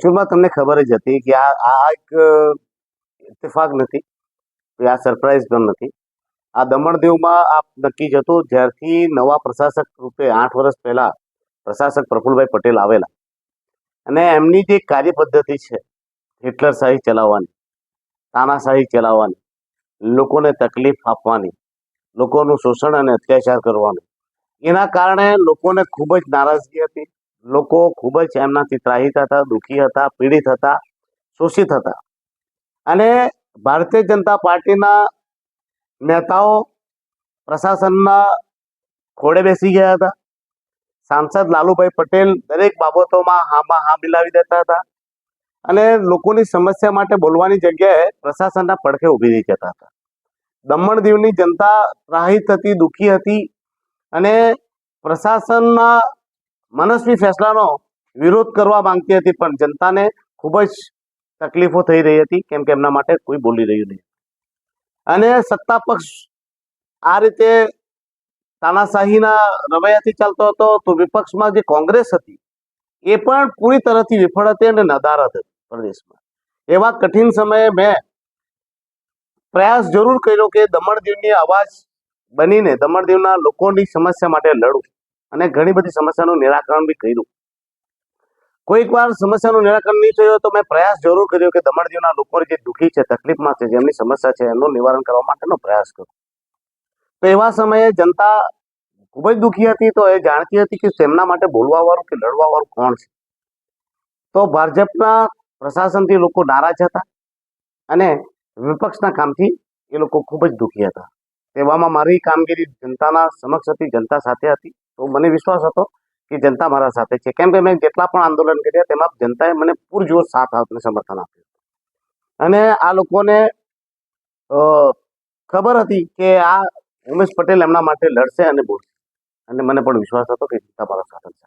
એકચ્યુઅલમાં તમને ખબર જ હતી કે આ એક ઇત્તેફાક નથી, આ સરપ્રાઈઝ પણ નથી. આ દમણ-દીવમાં આ નક્કી જ હતું જ્યારથી નવા પ્રશાસક રૂપે 8 વર્ષ પહેલા પ્રશાસક પ્રફુલભાઈ પટેલ આવેલા અને એમની જે કાર્ય પદ્ધતિ છે હિટલરશાહી ચલાવવાની, તાનાશાહી ચલાવવાની, લોકોને તકલીફ આપવાની, લોકોનું શોષણ અને અત્યાચાર કરવાનું, એના કારણે લોકોને ખૂબ જ નારાજગી હતી. લોકો ખૂબ જ એમનાથી ત્રાહિત હતા, દુઃખી હતા, પીડિત હતા, શોષિત હતા. અને ભારતીય જનતા પાર્ટીના નેતાઓ પ્રશાસનના ખોળે બેસી ગયા હતા. સાંસદ લાલુભાઈ પટેલ દરેક બાબતોમાં હામાં હા મિલાવી દેતા હતા અને લોકોની સમસ્યા માટે બોલવાની જગ્યાએ પ્રશાસનના પડખે ઊભી રહી જતા હતા. દમણ દીવની જનતા ત્રાહિત હતી, દુઃખી હતી અને પ્રશાસનના મનસ્વી ફેસલાનો વિરોધ કરવા માંગતી હતી, પણ જનતાને ખૂબ જ તકલીફો થઈ રહી હતી કેમ કે એમના માટે કોઈ બોલી રહ્યું નહીં. અને સત્તા પક્ષ આ રીતે તાનાશાહીના રવૈયાથી ચાલતો હતો તો વિપક્ષમાં જે કોંગ્રેસ હતી એ પણ પૂરી તરહથી વિફળ હતી અને નદાર હતી પ્રદેશમાં. એવા કઠિન સમયે મેં પ્રયાસ જરૂર કર્યો કે દમણ દીવની અવાજ બનીને દમણ દીવના લોકોની સમસ્યા માટે લડું અને ઘણી બધી સમસ્યાનું નિરાકરણ બી કર્યું. કોઈક વાર સમસ્યાનું નિરાકરણ નહીં થયું તો મેં પ્રયાસ જરૂર કર્યો કે દમણ દીવના લોકો જે દુઃખી છે, તકલીફમાં છે, જેમની સમસ્યા છે એનું નિવારણ કરવા માટેનો પ્રયાસ કરું. તો એવા સમયે જનતા ખૂબ જ દુઃખી હતી, તો એ જાણતી હતી કે તેમના માટે બોલવા વાળું કે લડવા વાળું કોણ છે. તો ભાજપના પ્રશાસનથી લોકો નારાજ હતા અને વિપક્ષના કામથી એ લોકો ખૂબ જ દુઃખી હતા. તેવામાં મારી કામગીરી જનતાના સમક્ષ હતી, જનતા સાથે હતી. તો મને વિશ્વાસ હતો કે જનતા મારા સાથે છે, કેમ કે મેં જેટલા પણ આંદોલન કર્યા તેમાં જનતાએ મને પૂરજોર સાથ આપીને સમર્થન આપ્યું. અને આ લોકોને ખબર હતી કે આ ઉમેશ પટેલ એમના માટે લડશે અને બોલશે, અને મને પણ વિશ્વાસ હતો કે જનતા મારા સાથે છે.